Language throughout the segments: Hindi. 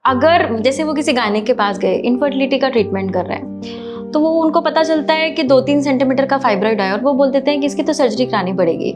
अगर जैसे वो किसी गायनेक के पास गए, इनफर्टिलिटी का ट्रीटमेंट कर रहे हैं, तो वो उनको पता चलता है कि 2-3 सेंटीमीटर का फाइब्रॉइड है और वो बोल देते हैं कि इसकी तो सर्जरी करानी पड़ेगी।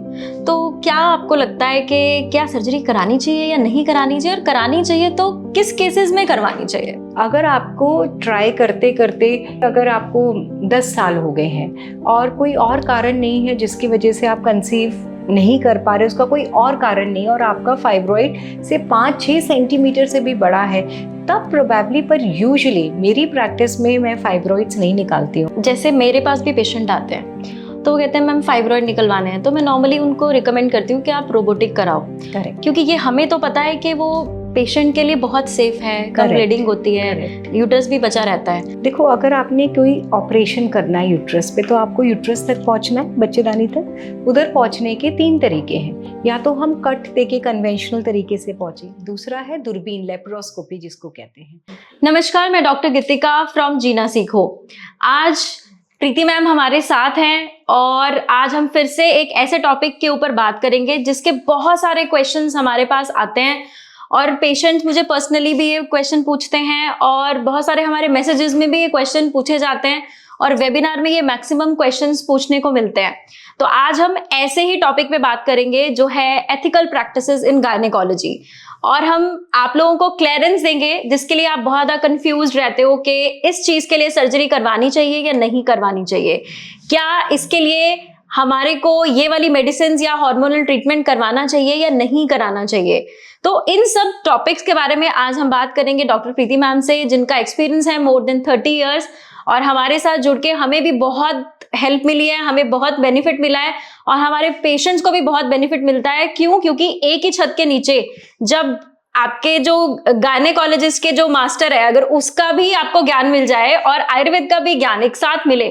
तो क्या आपको लगता है कि क्या सर्जरी करानी चाहिए या नहीं करानी चाहिए, और करानी चाहिए तो किस केसेस में करवानी चाहिए? अगर आपको ट्राई करते करते अगर आपको 10 साल हो गए हैं और कोई और कारण नहीं है जिसकी वजह से आप कंसीव नहीं कर पा रहे, उसका कोई और कारण नहीं, और आपका फाइब्रॉइड से 5-6 सेंटीमीटर से भी बड़ा है, तब प्रोबेबली, पर यूजुअली मेरी प्रैक्टिस में मैं फाइब्रॉइड्स नहीं निकालती हूँ। जैसे मेरे पास भी पेशेंट आते हैं तो वो कहते हैं मैम फाइब्रॉइड निकलवाने हैं, तो मैं नॉर्मली उनको रिकमेंड करती हूँ कि आप रोबोटिक कराओ। करेक्ट। क्योंकि ये हमें तो पता है कि वो पेशेंट के लिए बहुत सेफ है, कम ब्लीडिंग होती है, यूट्रस भी बचा रहता है। देखो, अगर आपने कोई ऑपरेशन करना है यूट्रस पे, तो आपको यूट्रस तक पहुंचना है, बच्चेदानी तक। उधर पहुंचने के 3 तरीके हैं, या तो हम कट देके कन्वेंशनल तरीके से पहुंचे, दूसरा है दूरबीन लेप्रोस्कोपी जिसको कहते हैं। नमस्कार, मैं डॉक्टर गीतिका फ्रॉम जीना सीखो। आज प्रीति मैम हमारे साथ हैं और आज हम फिर से एक ऐसे टॉपिक के ऊपर बात करेंगे जिसके बहुत सारे क्वेश्चंस हमारे पास आते हैं और पेशेंट्स मुझे पर्सनली भी ये क्वेश्चन पूछते हैं और बहुत सारे हमारे मैसेजेस में भी ये क्वेश्चन पूछे जाते हैं और वेबिनार में ये मैक्सिमम क्वेश्चंस पूछने को मिलते हैं। तो आज हम ऐसे ही टॉपिक पे बात करेंगे जो है एथिकल प्रैक्टिसेस इन गायनेकोलॉजी, और हम आप लोगों को क्लियरेंस देंगे जिसके लिए आप बहुत ज़्यादा कंफ्यूज रहते हो कि इस चीज़ के लिए सर्जरी करवानी चाहिए या नहीं करवानी चाहिए, क्या इसके लिए हमारे को ये वाली मेडिसिन या हार्मोनल ट्रीटमेंट करवाना चाहिए या नहीं कराना चाहिए। तो इन सब टॉपिक्स के बारे में आज हम बात करेंगे डॉक्टर प्रीति मैम से, जिनका एक्सपीरियंस है मोर देन 30 ईयर्स, और हमारे साथ जुड़ के हमें भी बहुत हेल्प मिली है, हमें बहुत बेनिफिट मिला है और हमारे पेशेंट्स को भी बहुत बेनिफिट मिलता है। क्यों? क्योंकि एक ही छत के नीचे जब आपके जो गायनेकोलॉजिस्ट के जो मास्टर है, अगर उसका भी आपको ज्ञान मिल जाए और आयुर्वेद का भी ज्ञान एक साथ मिले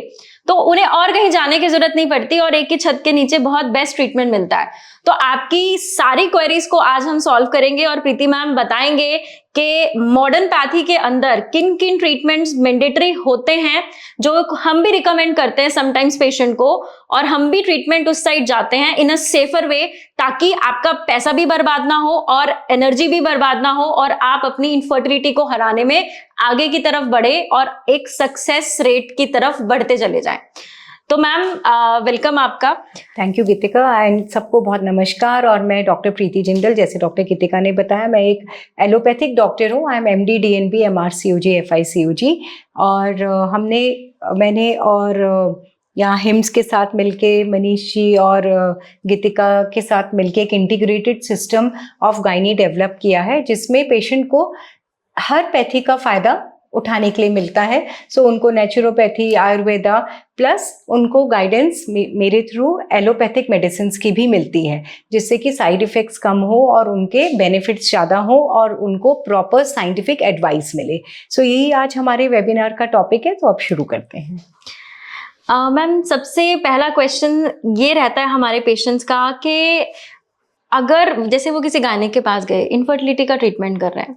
तो उन्हें और कहीं जाने की जरूरत नहीं पड़ती और एक ही छत के नीचे बहुत बेस्ट ट्रीटमेंट मिलता है। तो आपकी सारी क्वेरीज को आज हम सॉल्व करेंगे और प्रीति मैम बताएंगे कि मॉडर्न पैथी के अंदर किन किन ट्रीटमेंट्स मैंडेटरी होते हैं जो हम भी रिकमेंड करते हैं समटाइम्स पेशेंट को, और हम भी ट्रीटमेंट उस साइड जाते हैं इन अ सेफर वे, ताकि आपका पैसा भी बर्बाद ना हो और एनर्जी भी बर्बाद ना हो और आप अपनी इनफर्टिलिटी को हराने में आगे की तरफ बढ़े और एक सक्सेस रेट की तरफ बढ़ते चले जाएं। तो मैम वेलकम आपका। थैंक यू गीतिका, एंड सबको बहुत नमस्कार। और मैं डॉक्टर प्रीति जिंदल, जैसे डॉक्टर गीतिका ने बताया, मैं एक एलोपैथिक डॉक्टर हूँ। I am MD DNB MRCOG FICOG, और मैंने और यहाँ हिम्स के साथ मिलके, मनीष जी और गीतिका के साथ मिलके एक integrated system of gynae develop किया है, जिसमें पेशेंट को हर पैथी का फायदा उठाने के लिए मिलता है। सो उनको नेचुरोपैथी, आयुर्वेदा, प्लस उनको गाइडेंस मेरे थ्रू एलोपैथिक मेडिसिन की भी मिलती है, जिससे कि साइड इफ़ेक्ट्स कम हो और उनके बेनिफिट्स ज़्यादा हो और उनको प्रॉपर साइंटिफिक एडवाइस मिले। सो यही आज हमारे वेबिनार का टॉपिक है, तो अब शुरू करते हैं। मैम, सबसे पहला क्वेश्चन ये रहता है हमारे पेशेंट्स का कि अगर जैसे वो किसी गायनेक के पास गए, इनफर्टिलिटी का ट्रीटमेंट कर रहे हैं,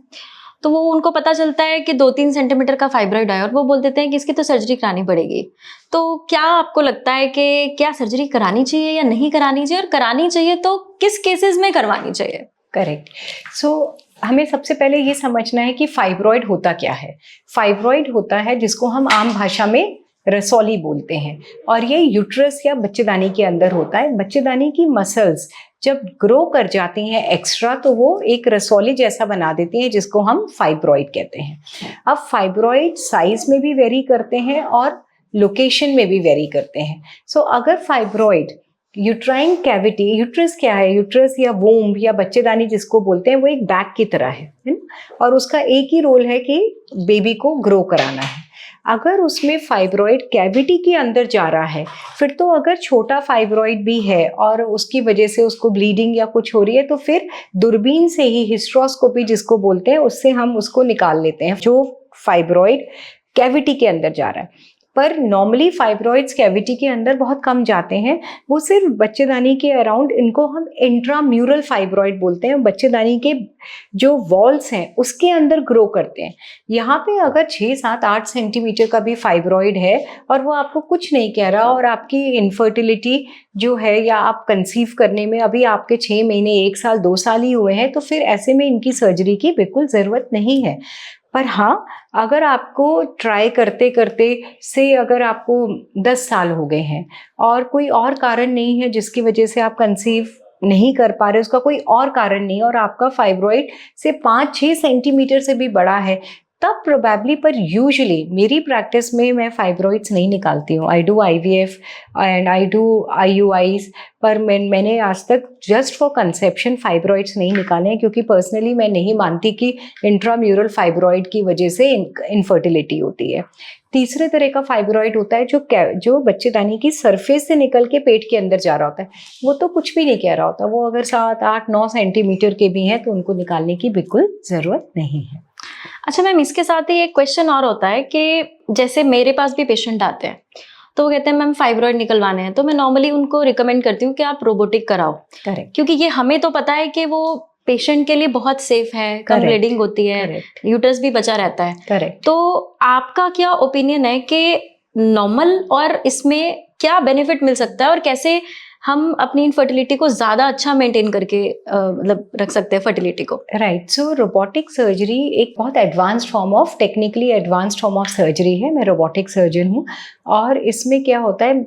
तो वो उनको पता चलता है कि 2-3 सेंटीमीटर का फाइब्रॉइड है और वो बोल देते हैं कि इसकी तो सर्जरी करानी पड़ेगी। तो क्या आपको लगता है कि क्या सर्जरी करानी चाहिए या नहीं करानी चाहिए, और करानी चाहिए तो किस केसेस में करवानी चाहिए? करेक्ट। सो हमें सबसे पहले ये समझना है कि फाइब्रॉइड होता क्या है। फाइब्रॉइड होता है जिसको हम आम भाषा में रसौली बोलते हैं, और ये यूट्रस या बच्चेदानी के अंदर होता है। बच्चेदानी की मसल्स जब ग्रो कर जाती हैं एक्स्ट्रा, तो वो एक रसौली जैसा बना देती हैं, जिसको हम फाइब्रॉइड कहते हैं। अब फाइब्रॉइड साइज में भी वेरी करते हैं और लोकेशन में भी वेरी करते हैं। सो अगर फाइब्रॉइड यूट्राइन कैविटी, यूट्रस क्या है, यूट्रस या वोम्ब या बच्चेदानी जिसको बोलते हैं, वो एक बैग की तरह है ना? और उसका एक ही रोल है कि बेबी को ग्रो कराना है। अगर उसमें फाइब्रॉइड कैविटी के अंदर जा रहा है, फिर तो अगर छोटा फाइब्रॉइड भी है और उसकी वजह से उसको ब्लीडिंग या कुछ हो रही है, तो फिर दूरबीन से ही, हिस्ट्रोस्कोपी जिसको बोलते हैं, उससे हम उसको निकाल लेते हैं जो फाइब्रॉइड कैविटी के अंदर जा रहा है। पर नॉर्मली फाइब्रॉइड्स कैविटी के अंदर बहुत कम जाते हैं, वो सिर्फ बच्चेदानी के अराउंड, इनको हम इंट्राम्यूरल फाइब्रॉइड बोलते हैं, बच्चेदानी के जो वॉल्स हैं उसके अंदर ग्रो करते हैं। यहाँ पे अगर 6, 7, 8 सेंटीमीटर का भी फाइब्रॉइड है और वो आपको कुछ नहीं कह रहा और आपकी इनफर्टिलिटी जो है या आप कंसीव करने में अभी आपके 6 महीने, 1 साल, 2 साल ही हुए हैं, तो फिर ऐसे में इनकी सर्जरी की बिल्कुल ज़रूरत नहीं है। पर हाँ, अगर आपको ट्राई करते करते से अगर आपको 10 साल हो गए हैं और कोई और कारण नहीं है जिसकी वजह से आप कंसीव नहीं कर पा रहे, उसका कोई और कारण नहीं, और आपका फाइब्रॉइड से 5-6 सेंटीमीटर से भी बड़ा है, तब प्रोबेबली, पर यूजुअली मेरी प्रैक्टिस में मैं फाइब्रॉइड्स नहीं निकालती हूँ। I do IVF and I do IUIs, पर मैंने आज तक जस्ट फॉर कंसेप्शन फाइब्रॉइड्स नहीं निकाले हैं, क्योंकि पर्सनली मैं नहीं मानती कि इंट्राम्यूरल फाइब्रॉइड की वजह से इनफर्टिलिटी होती है। तीसरे तरह का फाइब्रॉइड होता है जो बच्चेदानी की सरफेस से निकल के पेट के अंदर जा रहा होता है, वो तो कुछ भी नहीं कह रहा होता, वो अगर 7, 8, 9 सेंटीमीटर के भी हैं तो उनको निकालने की बिल्कुल ज़रूरत नहीं है। अच्छा मैम, इसके साथ ही एक क्वेश्चन और होता है कि जैसे मेरे पास भी पेशेंट आते हैं तो वो कहते हैं मैम फाइब्रॉइड निकलवाने हैं, तो मैं नॉर्मली उनको रिकमेंड करती हूँ कि आप रोबोटिक कराओ। करेक्ट। क्योंकि ये हमें तो पता है कि वो पेशेंट के लिए बहुत सेफ है, कम ब्लीडिंग होती है, यूटरस भी बचा रहता है। करेक्ट। तो आपका क्या ओपिनियन है कि नॉर्मल और इसमें क्या बेनिफिट मिल सकता है और कैसे हम अपनी इनफर्टिलिटी को ज़्यादा अच्छा मेंटेन करके मतलब रख सकते हैं फर्टिलिटी को? राइट। सो रोबोटिक सर्जरी एक बहुत advanced form of, technically advanced form of surgery है। मैं रोबोटिक सर्जन हूँ और इसमें क्या होता है,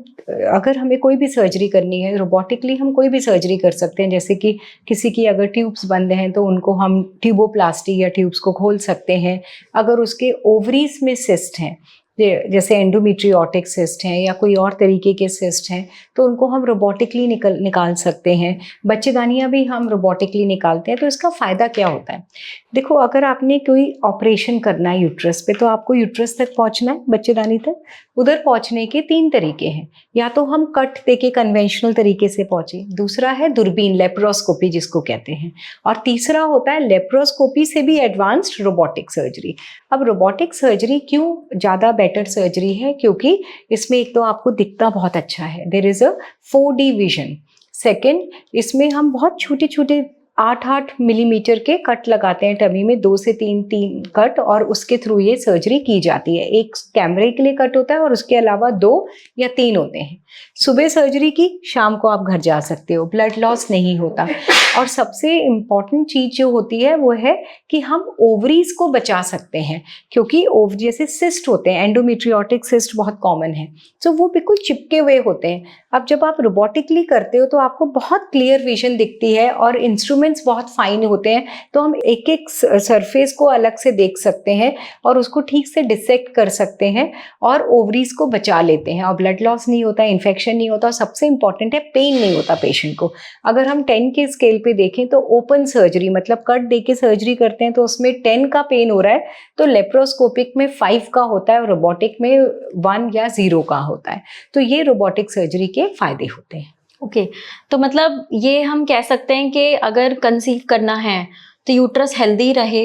अगर हमें कोई भी सर्जरी करनी है रोबोटिकली, हम कोई भी सर्जरी कर सकते हैं। जैसे कि किसी की अगर ट्यूब्स बंद हैं तो उनको हम ट्यूबोप्लास्टी या ट्यूब्स को खोल सकते हैं। अगर उसके ओवरीज में सिस्ट हैं, जैसे एंडोमेट्रियोटिक सिस्ट हैं या कोई और तरीके के सिस्ट हैं, तो उनको हम रोबोटिकली निकाल सकते हैं। बच्चेदानियाँ भी हम रोबोटिकली निकालते हैं। तो इसका फ़ायदा क्या होता है, देखो, अगर आपने कोई ऑपरेशन करना है यूट्रस पे, तो आपको यूट्रस तक पहुंचना है, बच्चेदानी तक। उधर पहुंचने के 3 तरीके हैं, या तो हम कट देके कन्वेंशनल तरीके से पहुंचे, दूसरा है दूरबीन, लेप्रोस्कोपी जिसको कहते हैं, और तीसरा होता है लेप्रोस्कोपी से भी एडवांस्ड रोबोटिक सर्जरी। अब रोबोटिक सर्जरी क्यों ज़्यादा बेटर सर्जरी है, क्योंकि इसमें एक तो आपको दिखता बहुत अच्छा है, there is a 4D vision. Second, इसमें हम बहुत छोटे छोटे 8-8 मिलीमीटर के कट लगाते हैं टमी में, 2 से 3 कट, और उसके थ्रू ये सर्जरी की जाती है। एक कैमरे के लिए कट होता है और उसके अलावा 2 या 3 होते हैं। सुबह सर्जरी की, शाम को आप घर जा सकते हो, ब्लड लॉस नहीं होता। और सबसे इम्पॉर्टेंट चीज़ जो होती है वो है कि हम ओवरीज को बचा सकते हैं, क्योंकि जैसे सिस्ट होते हैं, एंडोमेट्रियोटिक सिस्ट बहुत कॉमन है, तो वो बिल्कुल चिपके हुए होते हैं। अब जब आप रोबोटिकली करते हो तो आपको बहुत क्लियर विजन दिखती है और इंस्ट्रूमेंट्स बहुत फाइन होते हैं, तो हम एक एक सरफेस को अलग से देख सकते हैं और उसको ठीक से डिसेक्ट कर सकते हैं और ओवरीज को बचा लेते हैं, और ब्लड लॉस नहीं होता, इन्फेक्शन नहीं होता, और सबसे इंपॉर्टेंट है पेन नहीं होता पेशेंट को। अगर हम 10 के स्केल पे देखें तो ओपन सर्जरी, मतलब कट दे के सर्जरी करते हैं तो उसमें 10 का पेन हो रहा है, तो लेप्रोस्कोपिक में 5 का होता है और रोबोटिक में 1 या 0 का होता है। तो ये रोबोटिक सर्जरी के फायदे होते हैं। ओके, तो मतलब ये हम कह सकते हैं कि अगर कंसीव करना है तो यूट्रस हेल्दी रहे,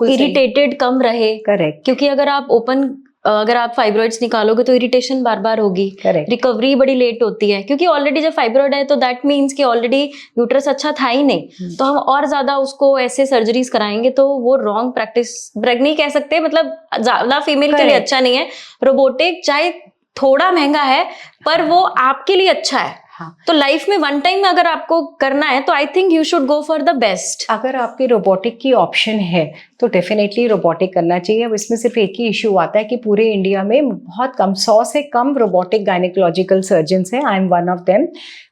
इरिटेटेड कम रहे। करेक्ट। क्योंकि अगर आप फाइब्रॉइड्स निकालोगे तो इरिटेशन बार बार होगी, करेक्ट, रिकवरी बड़ी लेट होती है, क्योंकि ऑलरेडी जब फाइब्रॉइड है तो दैट मीन्स कि ऑलरेडी यूट्रस अच्छा था ही नहीं, तो हम और ज्यादा उसको ऐसे सर्जरीज कराएंगे तो वो रॉन्ग प्रैक्टिस, नहीं कह सकते, मतलब ज्यादा फीमेल के लिए अच्छा नहीं है। रोबोटिक चाहे थोड़ा महंगा है पर वो आपके लिए अच्छा है। हाँ। तो लाइफ में 1 टाइम में अगर आपको करना है तो I think you should go for the best. अगर आपके रोबोटिक की ऑप्शन है तो डेफिनेटली रोबोटिक करना चाहिए। अब इसमें सिर्फ एक ही इशू आता है कि पूरे इंडिया में बहुत कम, 100 से कम रोबोटिक गायनेकोलॉजिकल सर्जन्स हैं। I am one of them,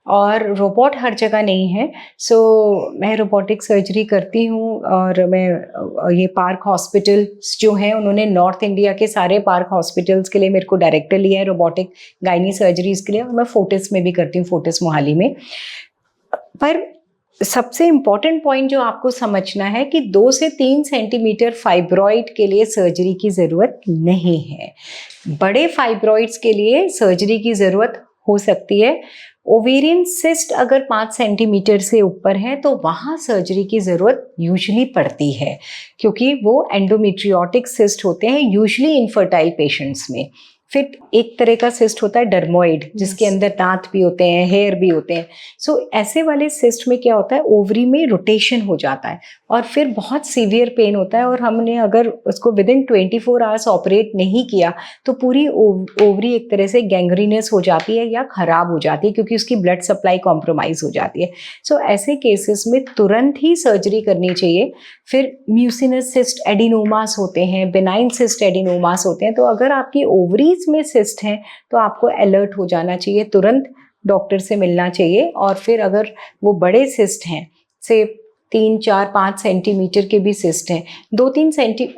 और रोबोट हर जगह नहीं है। सो मैं रोबोटिक सर्जरी करती हूँ, और मैं ये पार्क हॉस्पिटल्स जो हैं उन्होंने नॉर्थ इंडिया के सारे पार्क हॉस्पिटल्स के लिए मेरे को डायरेक्टर लिया है रोबोटिक गायनी सर्जरीज के लिए, और मैं फोर्टिस में भी करती हूँ, फोर्टिस मोहाली में। पर सबसे इम्पॉर्टेंट पॉइंट जो आपको समझना है कि 2 से 3 सेंटीमीटर फाइब्रॉइड के लिए सर्जरी की ज़रूरत नहीं है। बड़े फाइब्रॉइड्स के लिए सर्जरी की ज़रूरत हो सकती है। ओवेरियन सिस्ट अगर 5 सेंटीमीटर से ऊपर है तो वहाँ सर्जरी की ज़रूरत यूजुअली पड़ती है, क्योंकि वो एंडोमेट्रियोटिक सिस्ट होते हैं यूजुअली इनफर्टाइल पेशेंट्स में। फिर एक तरह का सिस्ट होता है डर्मोइड, जिसके अंदर दांत भी होते हैं, हेयर भी होते हैं। सो ऐसे वाले सिस्ट में क्या होता है, ओवरी में रोटेशन हो जाता है और फिर बहुत सीवियर पेन होता है, और हमने अगर उसको विद इन 24 आवर्स ऑपरेट नहीं किया तो पूरी ओवरी एक तरह से गैंग्रीनस हो जाती है या खराब हो जाती है, क्योंकि उसकी ब्लड सप्लाई कॉम्प्रोमाइज हो जाती है। सो ऐसे केसेस में तुरंत ही सर्जरी करनी चाहिए। फिर म्यूसिनस सिस्ट एडिनोमास होते हैं, बेनाइन सिस्ट एडिनोमास होते हैं। तो अगर आपकी ओवरीज में सिस्ट हैं तो आपको अलर्ट हो जाना चाहिए, तुरंत डॉक्टर से मिलना चाहिए। और फिर अगर वो बड़े सिस्ट हैं, से 3, 4, 5 सेंटीमीटर के भी सिस्ट हैं, 2-3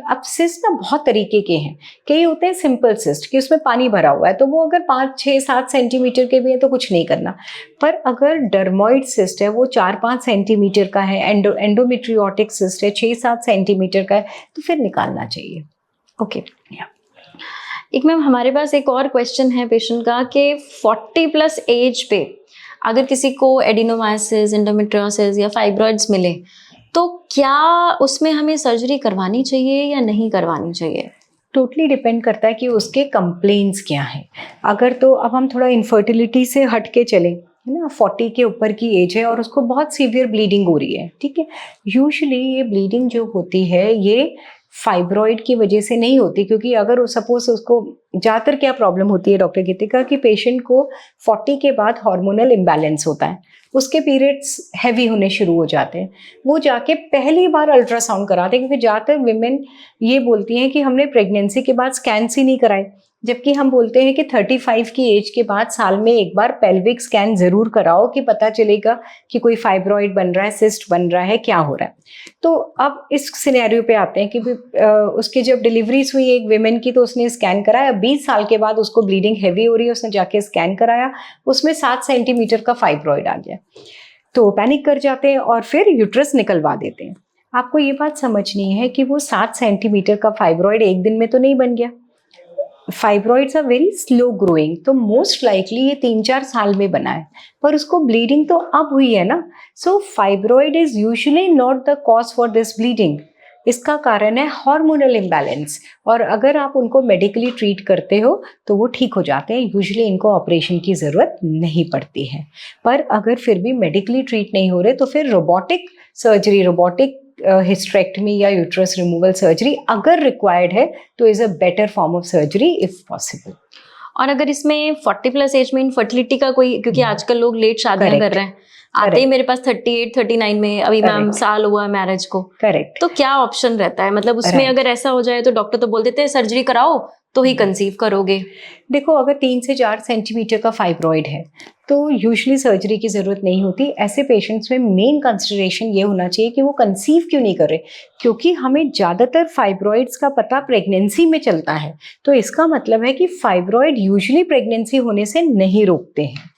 अब सिस्ट ना बहुत तरीके के हैं। कई होते हैं सिंपल सिस्ट कि उसमें पानी भरा हुआ है, तो वो अगर 5, 6, 7 सेंटीमीटर के भी हैं तो कुछ नहीं करना। पर अगर डर्मोइड सिस्ट है, वो 4-5 सेंटीमीटर का है, एंडोमेट्रियोटिक सिस्ट है 6-7 सेंटीमीटर का है, तो फिर निकालना चाहिए। ओके। एक मैम हमारे पास एक और क्वेश्चन है पेशेंट का कि 40+ एज पे अगर किसी को एडिनोमाइसिस, एंडोमेट्रियोसिस या फाइब्रॉइड्स मिले तो क्या उसमें हमें सर्जरी करवानी चाहिए या नहीं करवानी चाहिए? टोटली डिपेंड करता है कि उसके कंप्लेंट्स क्या हैं। अगर तो अब हम थोड़ा इनफर्टिलिटी से हट के चलें, है ना, 40 के ऊपर की एज है और उसको बहुत सीवियर ब्लीडिंग हो रही है, ठीक है। यूजुअली ये ब्लीडिंग जो होती है ये फाइब्रॉइड की वजह से नहीं होती, क्योंकि अगर सपोज उसको ज़्यादातर क्या प्रॉब्लम होती है डॉक्टर गीतिका, कि पेशेंट को 40 के बाद हार्मोनल इम्बैलेंस होता है, उसके पीरियड्स हैवी होने शुरू हो जाते हैं। वो जाके पहली बार अल्ट्रासाउंड कराते हैं, क्योंकि ज़्यादातर विमेन ये बोलती हैं कि हमने प्रेगनेंसी के बाद स्कैन्स ही नहीं कराए, जबकि हम बोलते हैं कि 35 की एज के बाद साल में एक बार पेल्विक स्कैन ज़रूर कराओ, कि पता चलेगा कि कोई फाइब्रॉइड बन रहा है, सिस्ट बन रहा है, क्या हो रहा है। तो अब इस सिनेरियो पे आते हैं कि उसकी जब डिलीवरीज हुई एक विमेन की, तो उसने स्कैन कराया, 20 साल के बाद उसको ब्लीडिंग हैवी हो रही है, उसने जाके स्कैन कराया, उसमें 7 सेंटीमीटर का फाइब्रॉइड आ गया। तो पैनिक कर जाते हैं और फिर यूट्रस निकलवा देते हैं। आपको ये बात समझनी है कि वो 7 सेंटीमीटर का फाइब्रॉइड एक दिन में तो नहीं बन गया। Fibroids are very slow growing, तो मोस्ट लाइकली ये 3-4 साल में बना है, पर उसको ब्लीडिंग तो अब हुई है ना। So fibroid is usually not the cause for this bleeding. इसका कारण है हार्मोनल इम्बैलेंस, और अगर आप उनको मेडिकली ट्रीट करते हो तो वो ठीक हो जाते हैं। यूजुअली इनको ऑपरेशन की ज़रूरत नहीं पड़ती है। पर अगर फिर भी मेडिकली ट्रीट नहीं हो रहे तो फिर रोबोटिक सर्जरी, रोबोटिक हिस्टेरेक्टमी या यूट्रस रिमूवल सर्जरी अगर रिक्वायर्ड है तो is a better form of surgery if possible. और अगर इसमें 40+ एज में इनफर्टिलिटी का कोई, क्योंकि आजकल लोग लेट शादियां कर रहे हैं, आते ही मेरे पास 38-39 में, अभी मैम साल हुआ मैरिज को, करेक्ट, तो क्या ऑप्शन रहता है? मतलब उसमें अगर ऐसा हो जाए तो डॉक्टर तो बोल देते हैं सर्जरी कराओ तो ही कंसीव करोगे। देखो, अगर 3 से 4 सेंटीमीटर का फाइब्रॉइड है तो यूजुअली सर्जरी की ज़रूरत नहीं होती। ऐसे पेशेंट्स में मेन कंसिडरेशन ये होना चाहिए कि वो कंसीव क्यों नहीं कर रहे, क्योंकि हमें ज़्यादातर फाइब्रॉइड्स का पता प्रेगनेंसी में चलता है। तो इसका मतलब है कि फाइब्रॉइड यूजुअली प्रेगनेंसी होने से नहीं रोकते हैं।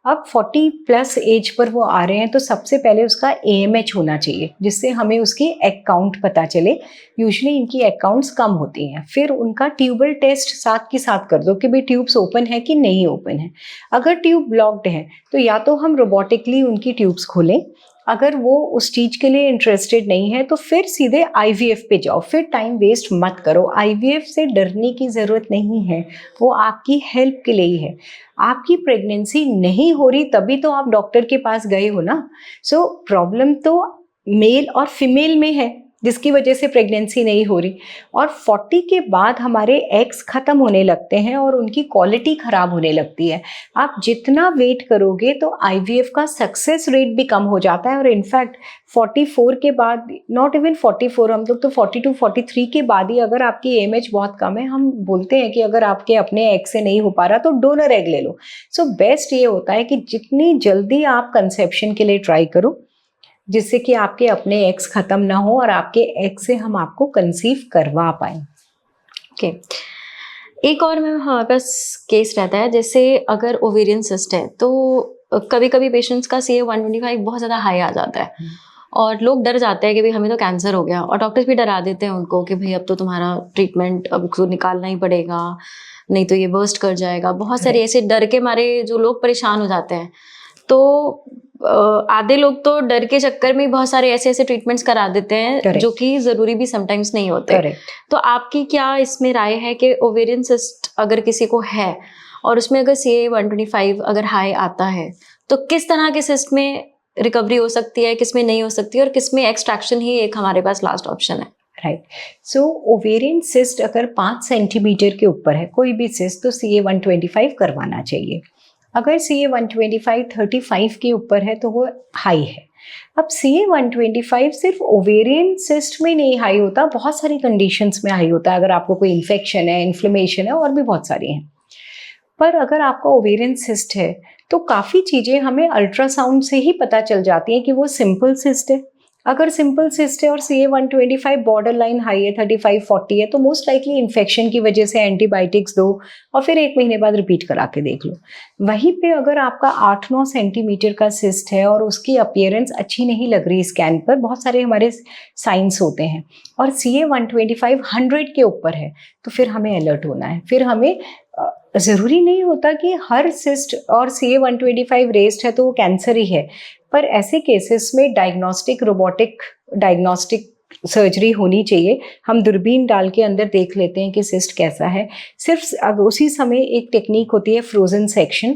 अब 40+ एज पर वो आ रहे हैं तो सबसे पहले उसका AMH होना चाहिए, जिससे हमें उसकी एग काउंट पता चले। यूजुअली इनकी एग काउंट्स कम होती हैं। फिर उनका ट्यूबल टेस्ट साथ के साथ कर दो कि भाई ट्यूब्स ओपन है कि नहीं ओपन है। अगर ट्यूब ब्लॉक्ड है तो या तो हम रोबोटिकली उनकी ट्यूब्स खोलें, अगर वो उस चीज़ के लिए इंटरेस्टेड नहीं है तो फिर सीधे IVF पे जाओ। फिर टाइम वेस्ट मत करो। IVF से डरने की ज़रूरत नहीं है, वो आपकी हेल्प के लिए ही है। आपकी प्रेगनेंसी नहीं हो रही तभी तो आप डॉक्टर के पास गए हो ना। सो प्रॉब्लम तो मेल और फीमेल में है जिसकी वजह से प्रेगनेंसी नहीं हो रही। और 40 के बाद हमारे एग्स ख़त्म होने लगते हैं और उनकी क्वालिटी ख़राब होने लगती है। आप जितना वेट करोगे तो IVF का सक्सेस रेट भी कम हो जाता है। और इनफैक्ट 44 के बाद, नॉट इवन 44, हम लोग तो 42-43 के बाद ही अगर आपकी AMH बहुत कम है, हम बोलते हैं कि अगर आपके अपने एग से नहीं हो पा रहा तो डोनर एग ले लो। सो बेस्ट ये होता है कि जितनी जल्दी आप कंसेप्शन के लिए ट्राई करो, जिससे कि आपके अपने एग्स ख़त्म ना हो और आपके एग से हम आपको कंसीव करवा पाएँ। ओके। एक और मैम हमारे पास केस रहता है, जैसे अगर ओवेरियन सिस्ट है तो कभी कभी पेशेंट्स का CA-125 बहुत ज़्यादा हाई आ जाता है और लोग डर जाते हैं कि भाई हमें तो कैंसर हो गया, और डॉक्टर्स भी डरा देते हैं उनको कि भाई अब तो तुम्हारा ट्रीटमेंट अब तो निकालना ही पड़ेगा, नहीं तो ये बर्स्ट कर जाएगा। बहुत सारे ऐसे डर के मारे जो लोग परेशान हो जाते हैं। तो आधे लोग तो डर के चक्कर में बहुत सारे ऐसे ऐसे ट्रीटमेंट्स करा देते हैं Correct. जो कि जरूरी भी समटाइम्स नहीं होते। करेक्ट। तो आपकी क्या इसमें राय है कि ओवेरियन सिस्ट अगर किसी को है और उसमें अगर CA-125 अगर हाई आता है तो किस तरह के सिस्ट में रिकवरी हो सकती है, किस में नहीं हो सकती है और किस में एक्सट्रैक्शन ही एक हमारे पास लास्ट ऑप्शन है? राइट। सो ओवेरियन सिस्ट अगर 5 सेंटीमीटर के ऊपर है कोई भी सिस्ट तो CA-125 करवाना चाहिए। अगर CA-125 35 के ऊपर है तो वो हाई है। अब CA-125 सिर्फ ओवेरियन सिस्ट में नहीं हाई होता, बहुत सारी कंडीशंस में हाई होता है। अगर आपको कोई इन्फेक्शन है, इन्फ्लेमेशन है और भी बहुत सारी हैं। पर अगर आपका ओवेरियन सिस्ट है तो काफ़ी चीज़ें हमें अल्ट्रासाउंड से ही पता चल जाती हैं कि वो सिंपल सिस्ट है। अगर सिंपल सिस्ट है और CA-125 बॉर्डर लाइन हाई है, 35-40 है, तो मोस्ट लाइकली इन्फेक्शन की वजह से एंटीबायोटिक्स दो और फिर 1 महीने बाद रिपीट करा के देख लो। वहीं पे अगर आपका 8-9 सेंटीमीटर का सिस्ट है और उसकी अपीयरेंस अच्छी नहीं लग रही स्कैन पर, बहुत सारे हमारे साइंस होते हैं, और CA-125 100 के ऊपर है तो फिर हमें अलर्ट होना है। फिर हमें ज़रूरी नहीं होता कि हर सिस्ट और CA-125 रेस्ड है तो वो कैंसर ही है, पर ऐसे केसेस में डायग्नोस्टिक रोबोटिक डायग्नोस्टिक सर्जरी होनी चाहिए। हम दूरबीन डाल के अंदर देख लेते हैं कि सिस्ट कैसा है। सिर्फ उसी समय एक टेक्निक होती है फ्रोजन सेक्शन,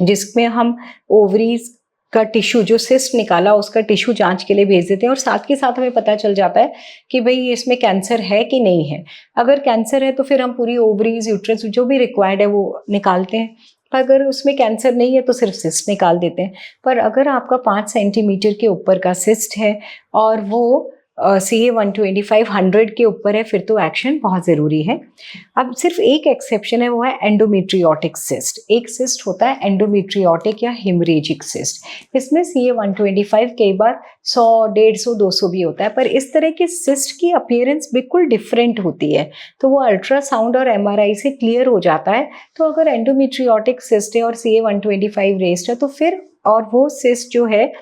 जिसमें हम ओवरीज का टिश्यू जो सिस्ट निकाला उसका टिश्यू जांच के लिए भेज देते हैं और साथ के साथ हमें पता चल जाता है कि भाई इसमें कैंसर है कि नहीं है। अगर कैंसर है तो फिर हम पूरी ओवरीज यूट्रस जो भी रिक्वायर्ड है वो निकालते हैं, अगर उसमें कैंसर नहीं है तो सिर्फ सिस्ट निकाल देते हैं। पर अगर आपका 5 सेंटीमीटर के ऊपर का सिस्ट है और वो CA-125 100 के ऊपर है फिर तो एक्शन बहुत ज़रूरी है। अब सिर्फ एक एक्सेप्शन है, वो है एंडोमेट्रियोटिक सिस्ट। एक सिस्ट होता है एंडोमेट्रियोटिक या हिमरेजिक सिस्ट, इसमें CA-125 कई बार 100, 150, 200 भी होता है, पर इस तरह के सिस्ट की अपीयरेंस बिल्कुल डिफरेंट होती है, तो वो अल्ट्रासाउंड और MRI से क्लियर हो जाता है। तो अगर एंडोमेट्रियोटिक सिस्ट है और CA-125 रेस्ड है तो फिर, और वो सिस्ट जो है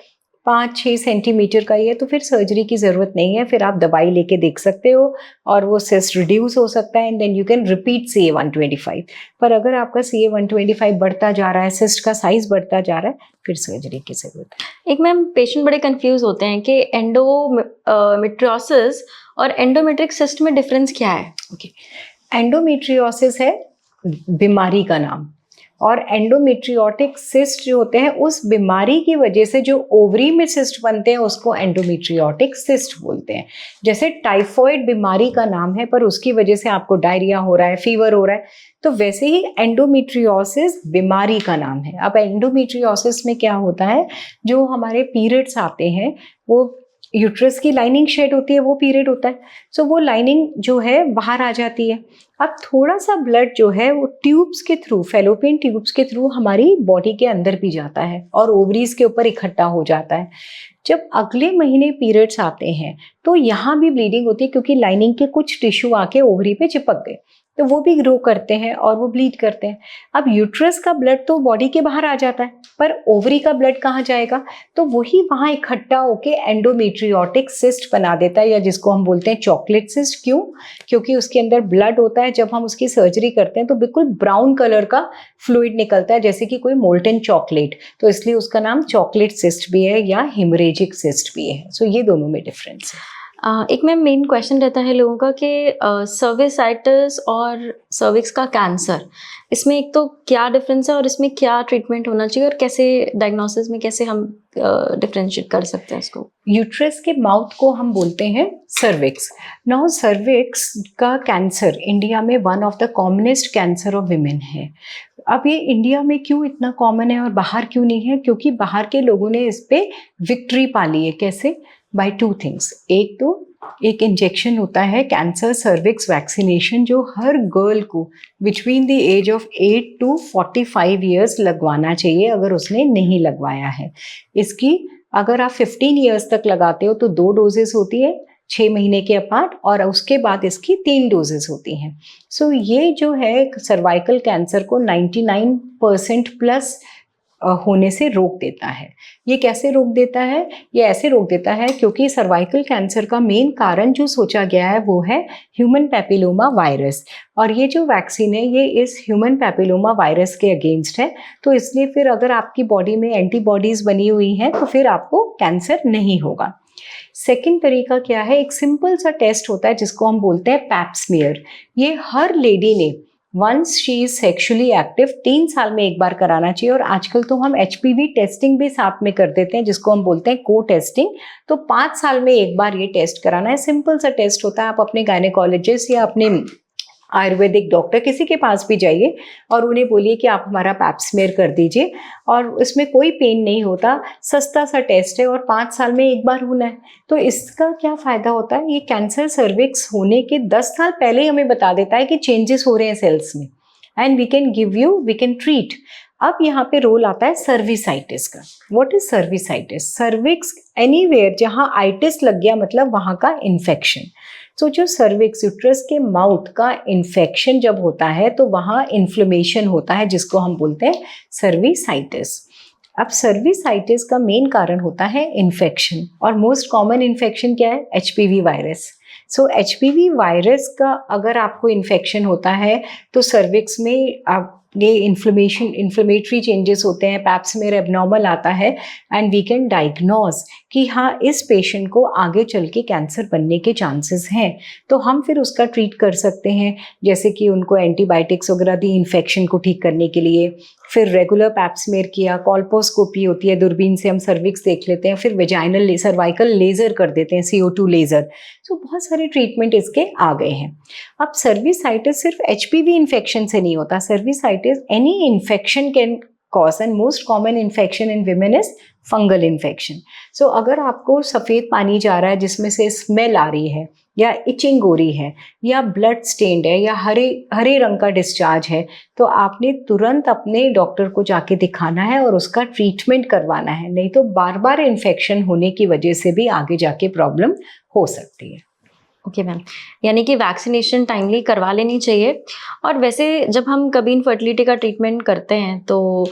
5-6 सेंटीमीटर का ही है, तो फिर सर्जरी की ज़रूरत नहीं है। फिर आप दवाई लेके देख सकते हो और वो सिस्ट रिड्यूस हो सकता है and then you can repeat CA-125। पर अगर आपका CA-125 बढ़ता जा रहा है, सिस्ट का साइज बढ़ता जा रहा है, फिर सर्जरी की ज़रूरत है। एक मैम पेशेंट बड़े कंफ्यूज होते हैं कि एंडोमेट्रियोसिस और एंडोमेट्रिक सिस्ट में डिफरेंस क्या है? ओके, एंडोमेट्रियोसिस है बीमारी का नाम, और एंडोमेट्रियोटिक सिस्ट जो होते हैं उस बीमारी की वजह से जो ओवरी में सिस्ट बनते हैं उसको एंडोमेट्रियोटिक सिस्ट बोलते हैं। जैसे टाइफॉइड बीमारी का नाम है पर उसकी वजह से आपको डायरिया हो रहा है, फीवर हो रहा है, तो वैसे ही एंडोमेट्रियोसिस बीमारी का नाम है। अब एंडोमेट्रियोसिस में क्या होता है, जो हमारे पीरियड्स आते हैं वो यूट्रस की लाइनिंग शेड होती है, वो पीरियड होता है, सो वो लाइनिंग जो है बाहर आ जाती है। अब थोड़ा सा ब्लड जो है वो ट्यूब्स के थ्रू, फैलोपियन ट्यूब्स के थ्रू हमारी बॉडी के अंदर भी जाता है और ओवरीज के ऊपर इकट्ठा हो जाता है। जब अगले महीने पीरियड्स आते हैं तो यहाँ भी ब्लीडिंग होती है, क्योंकि लाइनिंग के कुछ टिश्यू आके ओवरी पे चिपक गए, तो वो भी ग्रो करते हैं और वो ब्लीड करते हैं। अब यूट्रस का ब्लड तो बॉडी के बाहर आ जाता है, पर ओवरी का ब्लड कहाँ जाएगा, तो वही वहाँ इकट्ठा होके एंडोमेट्रियोटिक सिस्ट बना देता है, या जिसको हम बोलते हैं चॉकलेट सिस्ट। क्यों? क्योंकि उसके अंदर ब्लड होता है। जब हम उसकी सर्जरी करते हैं तो बिल्कुल ब्राउन कलर का फ्लूइड निकलता है, जैसे कि कोई मोल्टन चॉकलेट, तो इसलिए उसका नाम चॉकलेट सिस्ट भी है या हिमरेजिक सिस्ट भी है। सो ये दोनों में डिफरेंस है। एक मैम मेन क्वेश्चन रहता है लोगों का कि सर्विसाइटिस और सर्विक्स का कैंसर, इसमें एक तो क्या डिफरेंस है और इसमें क्या ट्रीटमेंट होना चाहिए और कैसे डायग्नोसिस में कैसे हम डिफरेंशिएट कर सकते हैं इसको? यूट्रस के माउथ को हम बोलते हैं सर्विक्स। नाउ सर्विक्स का कैंसर इंडिया में one of the commonest cancer of women है। अब ये इंडिया में क्यों इतना कॉमन है और बाहर क्यों नहीं है? क्योंकि बाहर के लोगों ने इस पे विक्ट्री पा ली है। कैसे? By 2 things. एक तो एक इंजेक्शन होता है कैंसर सर्विक्स वैक्सीनेशन, जो हर गर्ल को between the age of 8 to 45 years लगवाना चाहिए अगर उसने नहीं लगवाया है। इसकी अगर आप 15 ईयर्स तक लगाते हो तो 2 डोजेस होती है 6 महीने के अपार्ट, और उसके बाद इसकी 3 डोजेस होती हैं। सो ये जो है सर्वाइकल कैंसर को 99% प्लस होने से रोक देता है। ये कैसे रोक देता है? ये ऐसे रोक देता है क्योंकि सर्वाइकल कैंसर का मेन कारण जो सोचा गया है वो है ह्यूमन पैपिलोमा वायरस, और ये जो वैक्सीन है ये इस ह्यूमन पैपिलोमा वायरस के अगेंस्ट है। तो इसलिए फिर अगर आपकी बॉडी में एंटीबॉडीज बनी हुई हैं तो फिर आपको कैंसर नहीं होगा। सेकेंड तरीका क्या है? एक सिंपल सा टेस्ट होता है जिसको हम बोलते हैं पैप स्मीयर। ये हर लेडी ने once she is sexually active 3 साल में एक बार कराना चाहिए, और आजकल तो हम HPV टेस्टिंग भी साथ में कर देते हैं जिसको हम बोलते हैं को टेस्टिंग। तो 5 साल में एक बार ये टेस्ट कराना है। सिंपल सा टेस्ट होता है। आप अपने गायनेकोलॉजिस्ट या अपने आयुर्वेदिक डॉक्टर किसी के पास भी जाइए और उन्हें बोलिए कि आप हमारा पैप स्मीयर कर दीजिए, और इसमें कोई पेन नहीं होता, सस्ता सा टेस्ट है और 5 साल में एक बार होना है। तो इसका क्या फ़ायदा होता है? ये कैंसर सर्विक्स होने के 10 साल पहले ही हमें बता देता है कि चेंजेस हो रहे हैं सेल्स में, एंड वी कैन ट्रीट। अब यहाँ पे रोल आता है सर्विसाइटिस का। What is cervicitis? Cervix anywhere जहाँ आइटिस लग गया मतलब वहाँ का इन्फेक्शन। तो जो सर्विक्स यूट्रस के माउथ का इन्फेक्शन जब होता है तो वहाँ इन्फ्लेमेशन होता है जिसको हम बोलते हैं सर्विसाइटिस। अब सर्विसाइटिस का मेन कारण होता है इन्फेक्शन, और मोस्ट कॉमन इन्फेक्शन क्या है? HPV virus. So HPV virus का अगर आपको इन्फेक्शन होता है तो सर्विक्स में आप ये इन्फ्लेमेटरी चेंजेस होते हैं, पैप स्मीयर एबनॉर्मल आता है, एंड वी कैन डायग्नोज कि हाँ इस पेशेंट को आगे चल के कैंसर बनने के चांसेस हैं। तो हम फिर उसका ट्रीट कर सकते हैं, जैसे कि उनको एंटीबायोटिक्स वगैरह दी इन्फेक्शन को ठीक करने के लिए, फिर रेगुलर पैप स्मीयर किया, कॉल्पोस्कोपी होती है, दूरबीन से हम सर्विक्स देख लेते हैं, फिर वेजाइनल सर्वाइकल लेज़र कर देते हैं, CO2 लेज़र। सो बहुत सारे ट्रीटमेंट इसके आ गए हैं। अब सर्विसाइटिस सिर्फ HPV इन्फेक्शन से नहीं होता। Cervicitis any infection can cause, and most common infection in women is fungal infection. So अगर आपको सफ़ेद पानी जा रहा है जिसमें से स्मेल आ रही है, या इचिंग हो रही है, या ब्लड स्टेन्ड है, या हरे रंग का डिस्चार्ज है, तो आपने तुरंत अपने डॉक्टर को जाके दिखाना है और उसका ट्रीटमेंट करवाना है, नहीं तो बार बार इन्फेक्शन होने की वजह से भी आगे जाके प्रॉब्लम हो सकती है। ओके मैम, यानी कि वैक्सीनेशन टाइमली करवा लेनी चाहिए। और वैसे जब हम कभी इनफर्टिलिटी का ट्रीटमेंट करते हैं तो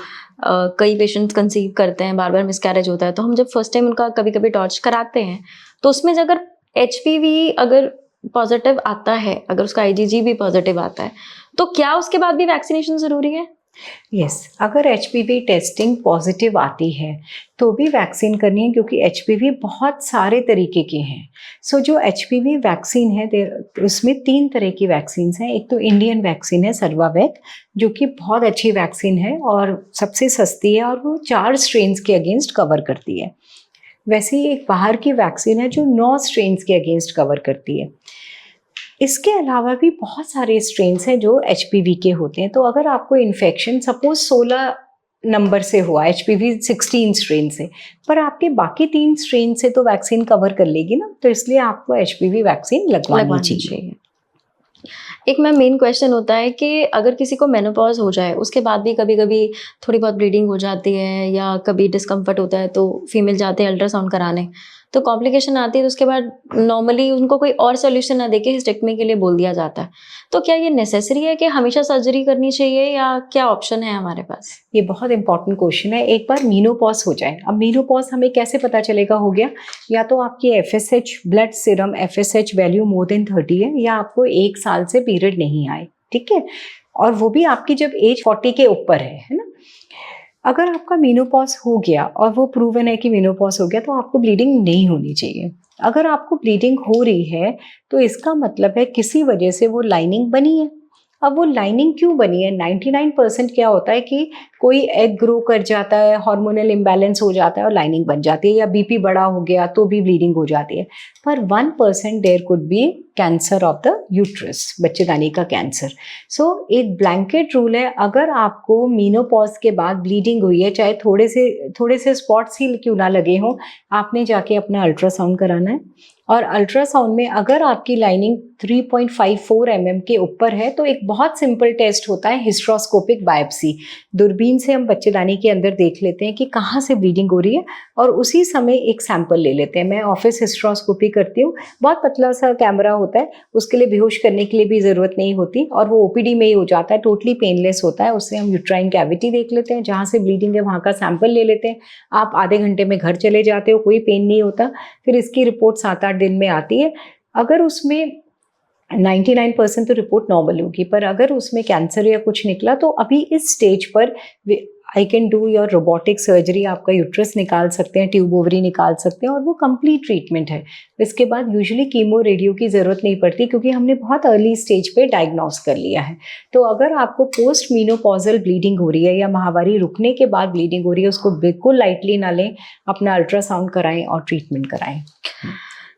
कई पेशेंट्स कंसीव करते हैं, बार बार मिसकैरेज होता है, तो हम जब फर्स्ट टाइम उनका कभी कभी टॉर्च कराते हैं तो उसमें अगर HPV अगर पॉजिटिव आता है, अगर उसका IgG भी पॉजिटिव आता है, तो क्या उसके बाद भी वैक्सीनेशन ज़रूरी है? यस, अगर HPV टेस्टिंग पॉजिटिव आती है तो भी वैक्सीन करनी है, क्योंकि HPV बहुत सारे तरीके के हैं। सो जो HPV वैक्सीन है उसमें 3 तरह की वैक्सीन हैं। एक तो इंडियन वैक्सीन है सर्वावैक, जो कि बहुत अच्छी वैक्सीन है और सबसे सस्ती है, और वो 4 स्ट्रेन्स के अगेंस्ट कवर करती है। वैसे ही एक बाहर की वैक्सीन है जो 9 स्ट्रेन्स के अगेंस्ट कवर करती है। इसके अलावा भी बहुत सारे स्ट्रेन्स हैं जो HPV के होते हैं। तो अगर आपको इन्फेक्शन सपोज 16 नंबर से हुआ, HPV 16 स्ट्रेन से, पर आपके बाकी 3 स्ट्रेन से तो वैक्सीन कवर कर लेगी ना, तो इसलिए आपको HPV वैक्सीन लगवानी चाहिए। एक मैम मेन क्वेश्चन होता है कि अगर किसी को मेनोपॉज हो जाए उसके बाद भी कभी कभी थोड़ी बहुत ब्लीडिंग हो जाती है या कभी डिस्कम्फर्ट होता है, तो फीमेल जाते हैं अल्ट्रासाउंड कराने, तो कॉम्प्लिकेशन आती है, तो उसके बाद नॉर्मली उनको कोई और सोल्यूशन ना देके हिस्टेक्टमी के लिए बोल दिया जाता है। तो क्या ये नेसेसरी है कि हमेशा सर्जरी करनी चाहिए, या क्या ऑप्शन है हमारे पास? ये बहुत इंपॉर्टेंट क्वेश्चन है। एक बार मीनोपॉज हो जाए, अब मीनोपॉज हमें कैसे पता चलेगा हो गया? या तो आपकी FSH blood serum FSH value more than 30 है, या आपको 1 साल से पीरियड नहीं आए, ठीक है, और वो भी आपकी जब एज 40 के ऊपर है ना। अगर आपका मीनोपॉज हो गया और वो प्रूवन है कि मीनोपॉज हो गया, तो आपको ब्लीडिंग नहीं होनी चाहिए। अगर आपको ब्लीडिंग हो रही है तो इसका मतलब है किसी वजह से वो लाइनिंग बनी है। अब वो लाइनिंग क्यों बनी है? 99% क्या होता है कि कोई एग ग्रो कर जाता है, हार्मोनल इम्बैलेंस हो जाता है और लाइनिंग बन जाती है, या BP बड़ा हो गया तो भी ब्लीडिंग हो जाती है। पर 1% there could be cancer of the uterus, बच्चेदानी का कैंसर। सो एक ब्लैंकेट रूल है, अगर आपको मीनोपॉज के बाद ब्लीडिंग हुई है, चाहे थोड़े से स्पॉट्स ही क्यों ना लगे हों, आपने जाके अपना अल्ट्रासाउंड कराना है। और अल्ट्रासाउंड में अगर आपकी लाइनिंग 3.54 mm के ऊपर है तो एक बहुत सिंपल टेस्ट होता है हिस्ट्रोस्कोपिक बायोप्सी। दूरबीन यूरिन से हम बच्चेदानी के अंदर देख लेते हैं कि कहाँ से ब्लीडिंग हो रही है, और उसी समय एक सैंपल ले लेते हैं। मैं ऑफिस हिस्ट्रोस्कोपी करती हूँ, बहुत पतला सा कैमरा होता है, उसके लिए बेहोश करने के लिए भी ज़रूरत नहीं होती, और वो ओपीडी में ही हो जाता है, टोटली पेनलेस होता है। उससे हम यूट्राइन कैविटी देख लेते हैं, जहाँ से ब्लीडिंग है वहाँ का सैंपल ले लेते हैं। आप आधे घंटे में घर चले जाते हो, कोई पेन नहीं होता। फिर इसकी रिपोर्ट 7-8 दिन में आती है। अगर उसमें 99% तो रिपोर्ट नॉर्मल होगी, पर अगर उसमें कैंसर या कुछ निकला तो अभी इस स्टेज पर I can do your robotic surgery, आपका यूट्रस निकाल सकते हैं, ट्यूब ओवरी निकाल सकते हैं, और वो कंप्लीट ट्रीटमेंट है। इसके बाद यूजुअली कीमो रेडियो की ज़रूरत नहीं पड़ती, क्योंकि हमने बहुत अर्ली स्टेज पे डायग्नोस कर लिया है। तो अगर आपको पोस्ट मीनोपॉजल ब्लीडिंग हो रही है या माहवारी रुकने के बाद ब्लीडिंग हो रही है, उसको बिल्कुल लाइटली ना लें, अपना अल्ट्रासाउंड कराएं और ट्रीटमेंट कराएं।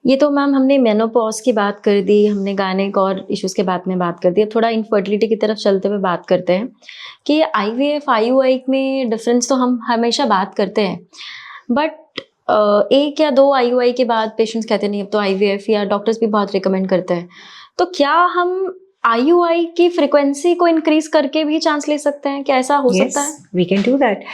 ये तो मैम हमने मेनोपॉज की बात कर दी, हमने गायनेक और इश्यूज के बारे में बात कर दी। अब थोड़ा इनफर्टिलिटी की तरफ चलते हुए बात करते हैं कि आईवीएफ आईयूआई में डिफरेंस तो हम हमेशा बात करते हैं, बट एक या दो आईयूआई के बाद पेशेंट्स कहते नहीं अब तो आईवीएफ, या डॉक्टर्स भी बहुत रिकमेंड करते हैं। तो क्या हम आईयूआई की फ्रिक्वेंसी को इंक्रीज करके भी चांस ले सकते हैं? क्या ऐसा हो सकता है? We can do that.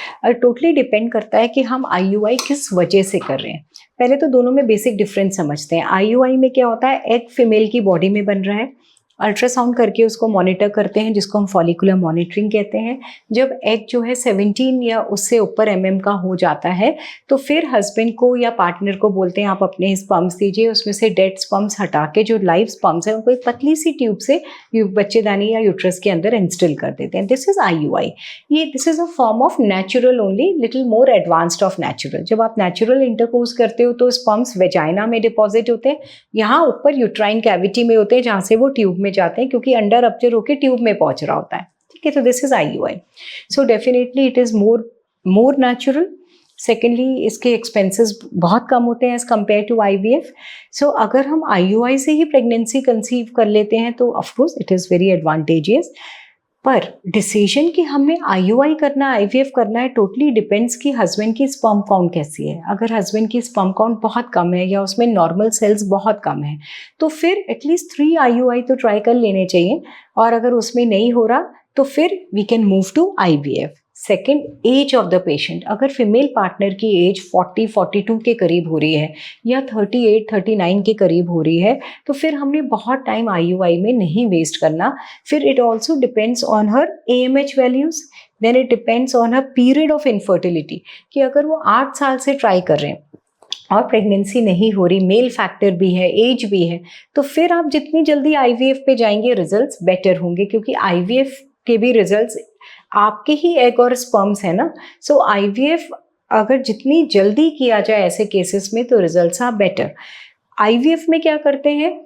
Totally depend करता है कि हम आईयूआई किस वजह से कर रहे हैं। पहले तो दोनों में बेसिक डिफरेंस समझते हैं। आईयूआई में क्या होता है, एग फीमेल की बॉडी में बन रहा है, अल्ट्रासाउंड करके उसको मॉनिटर करते हैं, जिसको हम फॉलिकुलर मॉनिटरिंग कहते हैं। जब एग जो है 17 या उससे ऊपर mm का हो जाता है, तो फिर हस्बैंड को या पार्टनर को बोलते हैं आप अपने स्पर्म्स दीजिए, उसमें से डेड स्पर्म्स हटा के जो लाइव स्पर्म्स है उनको एक पतली सी ट्यूब से बच्चेदानी या यूट्रस के अंदर इंस्टिल कर देते हैं। This is IUI. ये this is a form of natural only, little more advanced of natural. जब आप नेचुरल इंटरकोर्स करते हो तो स्पर्म्स वेजाइना में डिपॉजिट होते हैं, यहाँ ऊपर यूट्राइन कैविटी में होते हैं, जहाँ से वो ट्यूब में जाते हैं, क्योंकि अंडर रप्चर होकर ट्यूब में पहुंच रहा होता है। ठीक है, तो this is IUI. So definitely it is more natural. Secondly इसके एक्सपेंसेस बहुत कम होते हैं एज कम्पेयर टू आईवीएफ। सो अगर हम आईयूआई से ही प्रेगनेंसी कंसीव कर लेते हैं तो of course it is very advantageous. पर डिसीजन कि हमने आईयूआई करना है आईवीएफ करना है टोटली डिपेंड्स कि हस्बैंड की स्पर्म काउंट कैसी है। अगर हस्बैंड की स्पर्म काउंट बहुत कम है या उसमें नॉर्मल सेल्स बहुत कम है तो फिर एटलीस्ट 3 आईयूआई तो ट्राई कर लेने चाहिए, और अगर उसमें नहीं हो रहा तो फिर we can move to IVF. Second, age of the patient. अगर फीमेल पार्टनर की एज 40-42 के करीब हो रही है या 38-39 के करीब हो रही है तो फिर हमने बहुत टाइम आईयूआई में नहीं वेस्ट करना। फिर it also depends on her AMH values, then it depends on her period of infertility, कि अगर वो 8 साल से ट्राई कर रहे हैं और प्रेगनेंसी नहीं हो रही, मेल फैक्टर भी है, एज भी है, तो फिर आप जितनी जल्दी आईवीएफ पे जाएंगे रिजल्ट्स बेटर होंगे, क्योंकि आईवीएफ के भी रिजल्ट्स आपके ही एग और स्पर्म्स है ना। सो आईवीएफ अगर जितनी जल्दी किया जाए ऐसे केसेस में तो रिजल्ट्स आर बेटर। आईवीएफ में क्या करते हैं,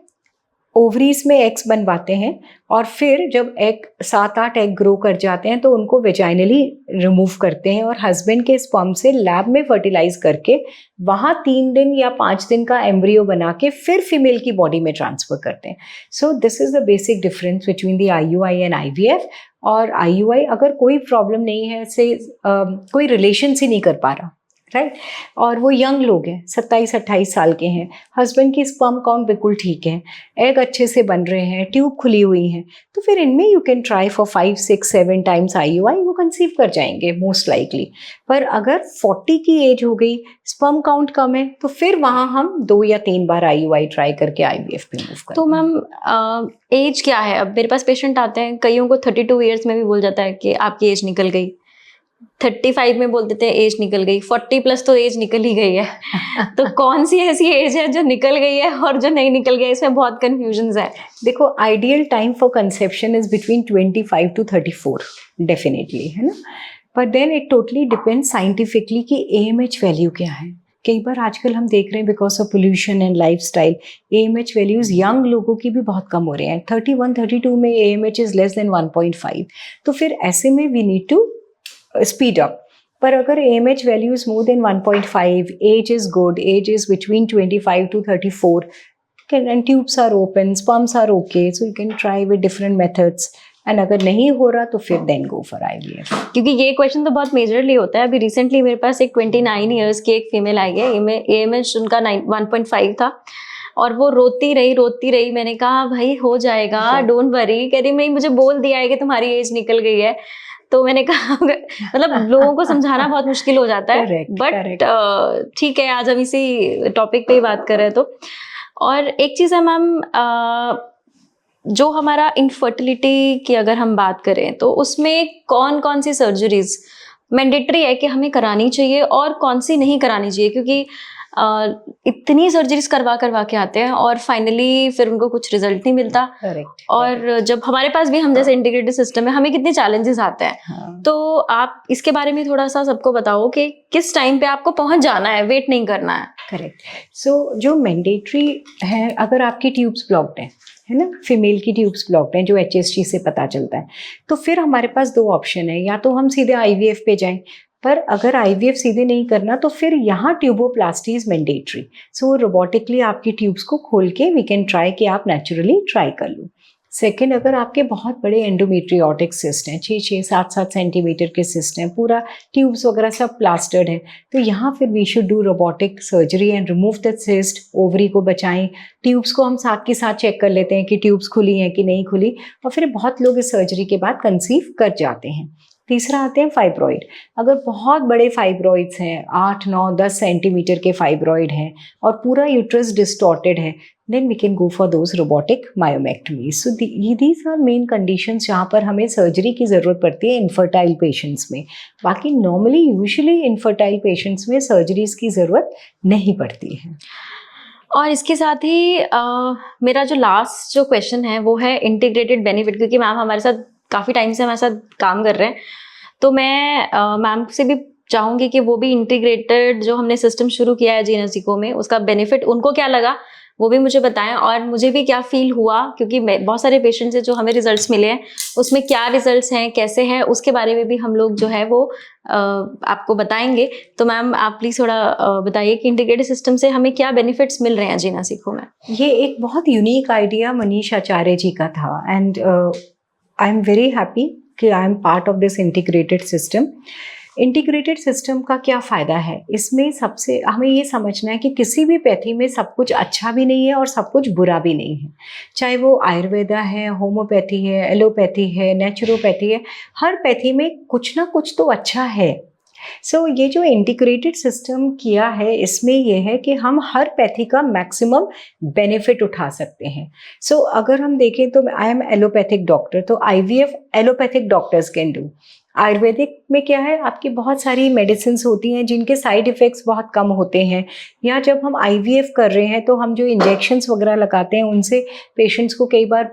ओवरीज में एग्स बनवाते हैं और फिर जब एग 7-8 एग ग्रो कर जाते हैं तो उनको वेजाइनली रिमूव करते हैं और हस्बैंड के स्पर्म से लैब में फर्टिलाइज करके वहाँ 3 दिन या 5 दिन का एम्ब्रियो बना के फिर फीमेल की बॉडी में ट्रांसफर करते हैं। So this is the basic difference between the IUI and IVF. और आईयूआई अगर कोई प्रॉब्लम नहीं है, से कोई रिलेशन से नहीं कर पा रहा, राइट, और वो यंग लोग हैं, 27-28 साल के हैं, हस्बैंड की स्पर्म काउंट बिल्कुल ठीक है, एग अच्छे से बन रहे हैं, ट्यूब खुली हुई हैं, तो फिर इनमें you can try for 5-6-7 times IUI, वो कंसीव कर जाएंगे मोस्ट लाइकली। पर अगर 40 की एज हो गई, स्पर्म काउंट कम है, तो फिर वहाँ हम 2 या 3 बार आईयूआई ट्राई करके आईवीएफ पे मूव करते हैं। तो मैम एज क्या है? अब मेरे पास पेशेंट आते हैं, कईयों को 32 ईयर्स में भी बोल जाता है कि आपकी एज निकल गई, 35 में बोल देते हैं एज निकल गई, 40+ तो एज निकल ही गई है। तो कौन सी ऐसी एज है जो निकल गई है और जो नहीं निकल गई है? इसमें बहुत कंफ्यूजन है। देखो, ideal time for conception is between 25 to 34 definitely, है ना। पर then it totally depend scientifically कि AMH वैल्यू क्या है। कई बार आजकल हम देख रहे हैं because of pollution and lifestyle AMH values young लोगों की भी बहुत कम हो रहे हैं। 31-32 में AMH इज लेस देन 1.5, तो फिर ऐसे में we need to speed up. पर अगर AMH value is more than 1.5, age is good, age is between 25 to 34, and tubes are open, sperms are okay, so you can try with different methods. And अगर नहीं हो रहा तो फिर then go for IVF. क्योंकि ये क्वेश्चन तो बहुत मेजरली होता है। अभी रिसेंटली मेरे पास एक 29 ईयर्स की एक फीमेल आई है, AMH उनका 1.5 था और वो रोती रही। मैंने कहा भाई हो जाएगा, डोंट वरी। कह रही मैं मुझे बोल दिया है कि तुम्हारी एज निकल गई है। तो मैंने कहा मतलब लोगों को समझाना बहुत मुश्किल हो जाता है, Correct, बट correct. ठीक है, आज हम इसी टॉपिक पे ही बात कर रहे हैं। तो और एक चीज़ है मैम, जो हमारा इनफर्टिलिटी की अगर हम बात करें तो उसमें कौन कौन सी सर्जरीज मैंडेटरी है कि हमें करानी चाहिए और कौन सी नहीं करानी चाहिए, क्योंकि इतनी सर्जरीज करवा करवा के आते हैं और फाइनली फिर उनको कुछ रिजल्ट नहीं मिलता। Correct. और जब हमारे पास भी हम जैसे इंटीग्रेटेड सिस्टम है, हमें कितने चैलेंजेस आते हैं। हाँ. तो आप इसके बारे में थोड़ा सा सबको बताओ कि किस टाइम पे आपको पहुंच जाना है, वेट नहीं करना है। करेक्ट. सो जो मैंडेटरी है, अगर आपकी ट्यूब्स ब्लॉक्ड है ना, फीमेल की ट्यूब्स ब्लॉक्ड हैं, जो HSG से पता चलता है, तो फिर हमारे पास दो ऑप्शन है, या तो हम सीधे IVF पे जाएं, पर अगर IVF सीधे नहीं करना तो फिर यहाँ ट्यूबोप्लास्टी इज मैंडेटरी। सो रोबोटिकली आपकी ट्यूब्स को खोल के वी कैन ट्राई कि आप नेचुरली ट्राई कर लो। सेकेंड, अगर आपके बहुत बड़े एंडोमेट्रियोटिक सिस्ट हैं, 6-7 सेंटीमीटर के सिस्ट हैं, पूरा ट्यूब्स वगैरह सब प्लास्टर्ड है, तो यहाँ फिर we should do robotic surgery and remove the cyst. Ovary को बचाएं, ट्यूब्स को हम साथ के साथ चेक कर लेते हैं कि ट्यूब्स खुली हैं कि नहीं खुली, और फिर बहुत लोग इस सर्जरी के बाद कंसीव कर जाते हैं। तीसरा आते हैं फाइब्रॉइड। अगर बहुत बड़े फाइब्रॉइड्स हैं, 8-9-10 सेंटीमीटर के फाइब्रॉइड हैं और पूरा यूट्रस डिस्टॉर्टेड है, then we can go for those robotic myomectomies. So these are main conditions जहाँ पर हमें सर्जरी की ज़रूरत पड़ती है इनफर्टाइल पेशेंट्स में। बाकी नॉर्मली यूजुअली इनफर्टाइल पेशेंट्स में सर्जरीज की ज़रूरत नहीं पड़ती है। और इसके साथ ही मेरा जो लास्ट जो क्वेश्चन है वो है इंटीग्रेटेड बेनिफिट, क्योंकि मैम हमारे साथ काफ़ी टाइम से हमारे साथ काम कर रहे हैं, तो मैं मैम से भी चाहूँगी कि वो भी इंटीग्रेटेड जो हमने सिस्टम शुरू किया है जीना सीखो में, उसका बेनिफिट उनको क्या लगा वो भी मुझे बताएं, और मुझे भी क्या फील हुआ, क्योंकि बहुत सारे पेशेंट्स हैं जो हमें रिजल्ट्स मिले हैं, उसमें क्या रिजल्ट्स हैं, कैसे हैं, उसके बारे में भी हम लोग जो है वो आपको बताएंगे। तो मैम आप प्लीज़ थोड़ा बताइए कि इंटीग्रेटेड सिस्टम से हमें क्या बेनिफिट्स मिल रहे हैं जीना सीखो में। ये एक बहुत यूनिक आइडिया मनीष आचार्य जी का था, and I am very happy कि I am part of this integrated system. Integrated system का क्या फ़ायदा है, इसमें सबसे हमें ये समझना है कि किसी भी पैथी में सब कुछ अच्छा भी नहीं है और सब कुछ बुरा भी नहीं है। चाहे वो आयुर्वेदा है, होम्योपैथी है, एलोपैथी है, नेचुरोपैथी है, हर पैथी में कुछ ना कुछ तो अच्छा है। सो ये जो इंटीग्रेटेड सिस्टम किया है, इसमें यह है कि हम हर पैथी का मैक्सिमम बेनिफिट उठा सकते हैं। सो अगर हम देखें तो आई एम एलोपैथिक डॉक्टर, तो IVF allopathic doctors can do. Ayurvedic में क्या है, आपकी बहुत सारी मेडिसिन्स होती हैं जिनके साइड इफ़ेक्ट्स बहुत कम होते हैं, या जब हम IVF कर रहे हैं तो हम जो इंजेक्शन्स वगैरह लगाते हैं उनसे पेशेंट्स को कई बार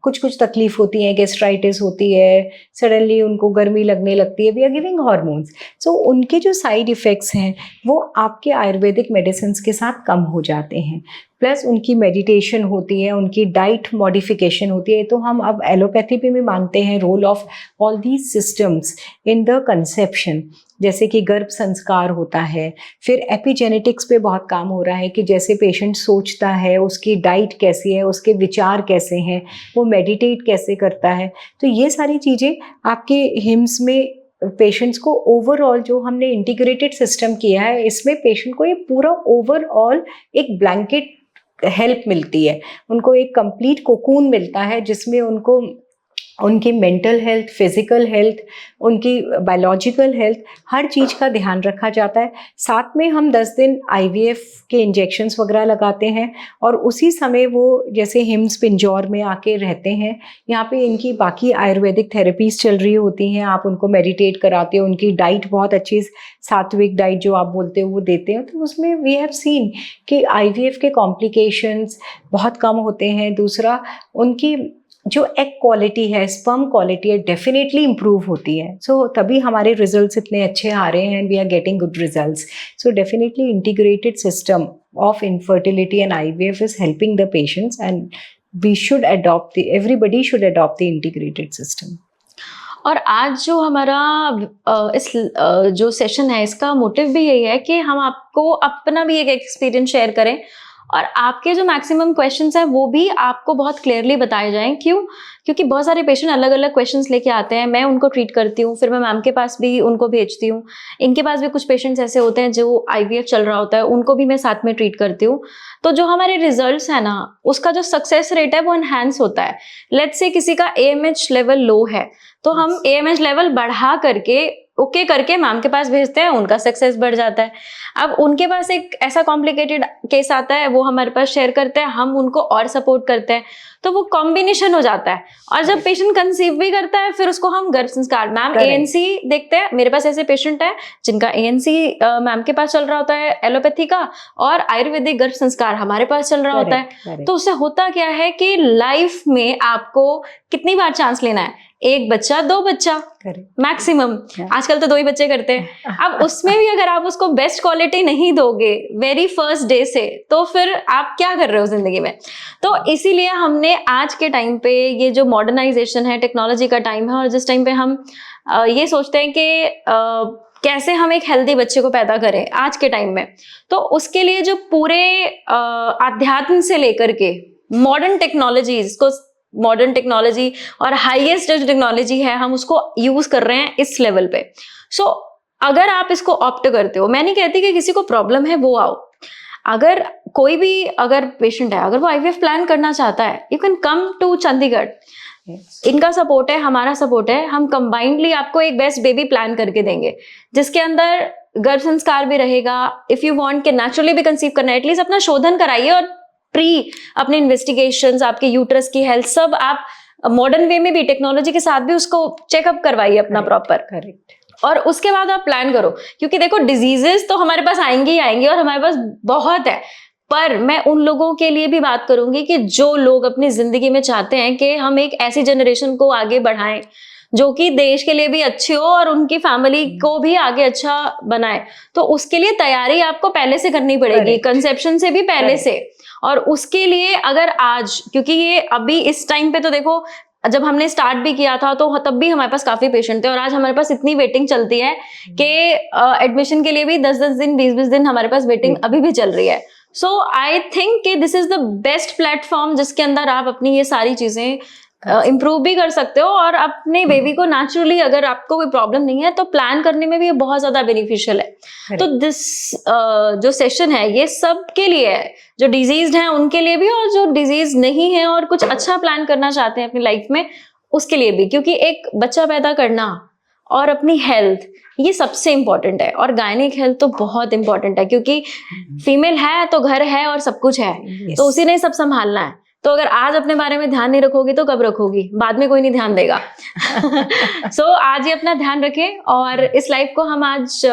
कुछ तकलीफ होती है, गैस्ट्राइटिस होती है, सडनली उनको गर्मी लगने लगती है, वी आर गिविंग हार्मोन्स। सो उनके जो साइड इफ़ेक्ट्स हैं वो आपके आयुर्वेदिक मेडिसिन्स के साथ कम हो जाते हैं, प्लस उनकी मेडिटेशन होती है, उनकी डाइट मॉडिफिकेशन होती है। तो हम अब एलोपैथी पे भी मानते हैं role of all these systems in the conception, जैसे कि गर्भ संस्कार होता है, फिर एपिजेनेटिक्स पे बहुत काम हो रहा है कि जैसे पेशेंट सोचता है, उसकी डाइट कैसी है, उसके विचार कैसे हैं, वो मेडिटेट कैसे करता है। तो ये सारी चीज़ें आपके हिम्स में पेशेंट्स को ओवरऑल जो हमने इंटीग्रेटेड सिस्टम किया है, इसमें पेशेंट को ये पूरा ओवरऑल एक ब्लैंकेट हेल्प मिलती है, उनको एक कंप्लीट कोकून मिलता है जिसमें उनको उनकी मेंटल हेल्थ, फिजिकल हेल्थ, उनकी बायोलॉजिकल हेल्थ, हर चीज़ का ध्यान रखा जाता है। साथ में हम 10 दिन IVF के इंजेक्शन्स वगैरह लगाते हैं, और उसी समय वो जैसे हिम्स पिंजौर में आके रहते हैं, यहाँ पे इनकी बाकी आयुर्वेदिक थेरेपीज़ चल रही होती हैं, आप उनको मेडिटेट कराते हो, उनकी डाइट बहुत अच्छी सात्विक डाइट जो आप बोलते हो वो देते हो, तो उसमें वी हैव सीन कि IVF के कॉम्प्लिकेशंस बहुत कम होते हैं। दूसरा, उनकी जो एग क्वालिटी है, स्पर्म क्वालिटी है, डेफिनेटली इम्प्रूव होती है। सो तभी हमारे रिजल्ट्स इतने अच्छे आ रहे हैं, we are getting good results. So definitely integrated system of infertility and IVF is helping the patients, and we should adopt everybody should adopt the integrated system. और आज जो हमारा इस जो सेशन है, इसका मोटिव भी यही है कि हम आपको अपना भी एक एक्सपीरियंस शेयर करें, और आपके जो मैक्सिमम क्वेश्चंस हैं वो भी आपको बहुत क्लियरली बताए जाएं। क्यों? क्योंकि बहुत सारे पेशेंट अलग अलग क्वेश्चंस लेके आते हैं, मैं उनको ट्रीट करती हूँ, फिर मैं मैम के पास भी उनको भेजती हूँ। इनके पास भी कुछ पेशेंट्स ऐसे होते हैं जो IVF चल रहा होता है, उनको भी मैं साथ में ट्रीट करती हूँ। तो जो हमारे रिजल्ट्स है ना, उसका जो सक्सेस रेट है वो एनहांस होता है। लेट्स से किसी का AMH लेवल लो है, तो हम AMH लेवल बढ़ा करके ओके करके मैम के पास भेजते हैं, उनका सक्सेस बढ़ जाता है। अब उनके पास एक ऐसा कॉम्प्लिकेटेड केस आता है, वो हमारे पास शेयर करते हैं, हम उनको और सपोर्ट करते हैं, तो वो कॉम्बिनेशन हो जाता है। और जब पेशेंट कंसीव भी करता है, फिर उसको हम गर्भ संस्कार, मैम ANC देखते हैं। मेरे पास ऐसे पेशेंट है जिनका ANC मैम के पास चल रहा होता है एलोपैथी का, और आयुर्वेदिक गर्भ संस्कार हमारे पास चल रहा होता है। तो उससे होता क्या है कि लाइफ में आपको कितनी बार चांस लेना है, 1 बच्चा 2 बच्चा मैक्सिमम, आजकल तो 2 ही बच्चे करते हैं। अब उसमें भी अगर आप उसको बेस्ट क्वालिटी नहीं दोगे वेरी फर्स्ट डे से, तो फिर आप क्या कर रहे हो जिंदगी में। तो इसीलिए हमने आज के टाइम पे, ये जो मॉडर्नाइजेशन है, टेक्नोलॉजी का टाइम है, और जिस टाइम पे हम ये सोचते हैं कि कैसे हम एक हेल्दी बच्चे को पैदा करें आज के टाइम में, तो उसके लिए जो पूरे अध्यात्म से लेकर के मॉडर्न टेक्नोलॉजी और हाईएस्ट जो टेक्नोलॉजी है, हम उसको यूज कर रहे हैं इस लेवल पे। सो अगर आप इसको ऑप्ट करते हो, मैं नहीं कहती कि किसी को प्रॉब्लम है वो आओ, अगर कोई भी अगर पेशेंट है, अगर वो IVF प्लान करना चाहता है, you can come to Chandigarh. इनका सपोर्ट है, हमारा सपोर्ट है, हम कंबाइंडली आपको एक बेस्ट बेबी प्लान करके देंगे, जिसके अंदर गर्भ संस्कार भी रहेगा। इफ यू वांट के नेचुरली भी कंसीव करना है, एटलीस्ट अपना शोधन कराइए, और अपने इन्वेस्टिगेशंस, आपके यूट्रस की हेल्थ, सब आप मॉडर्न वे में भी टेक्नोलॉजी के साथ भी उसको चेकअप करवाइए अपना प्रॉपर। करेक्ट। और उसके बाद आप प्लान करो, क्योंकि देखो डिजीजेस तो हमारे पास आएंगे ही आएंगे, और हमारे पास बहुत है। पर मैं उन लोगों के लिए भी बात करूंगी कि जो लोग अपनी जिंदगी में चाहते हैं कि हम एक ऐसी जनरेशन को आगे बढ़ाएं जो कि देश के लिए भी अच्छी हो और उनकी फैमिली को भी आगे अच्छा बनाए। तो उसके लिए तैयारी आपको पहले से करनी पड़ेगी, कंसेप्शन से भी पहले से। और उसके लिए अगर आज, क्योंकि ये अभी इस टाइम पे तो देखो, जब हमने स्टार्ट भी किया था तो तब भी हमारे पास काफी पेशेंट थे, और आज हमारे पास इतनी वेटिंग चलती है कि एडमिशन के लिए भी 10-10 दिन 20-20 दिन हमारे पास वेटिंग अभी भी चल रही है। सो आई थिंक कि this is the best platform जिसके अंदर आप अपनी ये सारी चीजें इम्प्रूव भी कर सकते हो, और अपने बेबी को नेचुरली, अगर आपको कोई प्रॉब्लम नहीं है तो प्लान करने में भी ये बहुत ज्यादा बेनिफिशियल है। तो दिस जो सेशन है ये सब के लिए है, जो डिजीज्ड हैं उनके लिए भी, और जो डिजीज नहीं है और कुछ अच्छा प्लान करना चाहते हैं अपनी लाइफ में, उसके लिए भी। क्योंकि एक बच्चा पैदा करना और अपनी हेल्थ, ये सबसे इंपॉर्टेंट है, और गायनिक हेल्थ तो बहुत इंपॉर्टेंट है, क्योंकि फीमेल है तो घर है और सब कुछ है, तो उसी ने सब संभालना है। तो अगर आज अपने बारे में ध्यान नहीं रखोगी तो कब रखोगी, बाद में कोई नहीं ध्यान देगा। सो आज ही अपना ध्यान रखें, और इस लाइफ को हम आज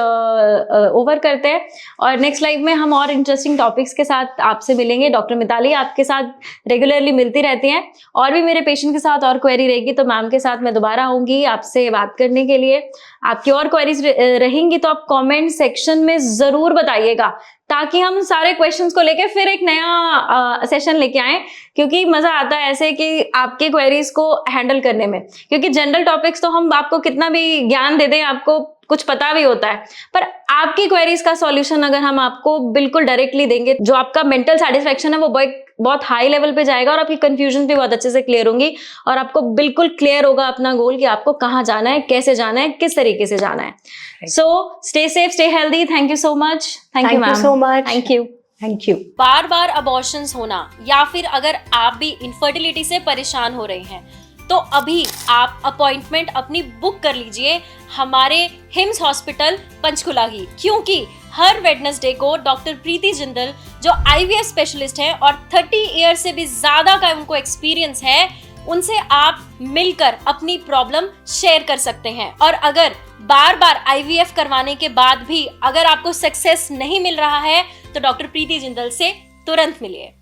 ओवर करते हैं, और नेक्स्ट लाइफ में हम और इंटरेस्टिंग टॉपिक्स के साथ आपसे मिलेंगे। डॉक्टर मिताली आपके साथ रेगुलरली मिलती रहती हैं, और भी मेरे पेशेंट के साथ और क्वेरी रहेगी तो मैम के साथ मैं दोबारा आऊंगी आपसे बात करने के लिए। आपकी और क्वेरीज रहेंगी तो आप कमेंट सेक्शन में जरूर बताइएगा, ताकि हम सारे क्वेश्चंस को लेके फिर एक नया सेशन लेके आए, क्योंकि मजा आता है ऐसे कि आपके क्वेरीज को हैंडल करने में। क्योंकि जनरल टॉपिक्स तो हम आपको कितना भी ज्ञान दे दें, आपको कुछ पता भी होता है, पर आपकी क्वेरीज का सॉल्यूशन अगर हम आपको बिल्कुल डायरेक्टली देंगे, जो आपका मेंटल सेटिस्फेक्शन है वो बहुत हाई लेवल पे जाएगा, और आपकी कंफ्यूजन भी बहुत अच्छे से क्लियर होंगी, और आपको बिल्कुल क्लियर होगा अपना गोल कि आपको कहाँ जाना है, कैसे जाना है, किस तरीके से जाना है। So stay safe, stay healthy. Thank you so much. Thank you ma'am so much. Thank you. Bar bar abortions होना, या फिर अगर आप भी इनफर्टिलिटी से परेशान हो रहे हैं, तो अभी आप अपॉइंटमेंट अपनी बुक कर लीजिए हमारे हिम्स हॉस्पिटल पंचकुला की, क्योंकि हर वेडनेसडे को डॉक्टर प्रीति जिंदल, जो IVF स्पेशलिस्ट हैं और 30 ईयर से भी ज्यादा का उनको एक्सपीरियंस है, उनसे आप मिलकर अपनी प्रॉब्लम शेयर कर सकते हैं। और अगर बार बार IVF करवाने के बाद भी अगर आपको सक्सेस नहीं मिल रहा है, तो डॉक्टर प्रीति जिंदल से तुरंत मिलिए।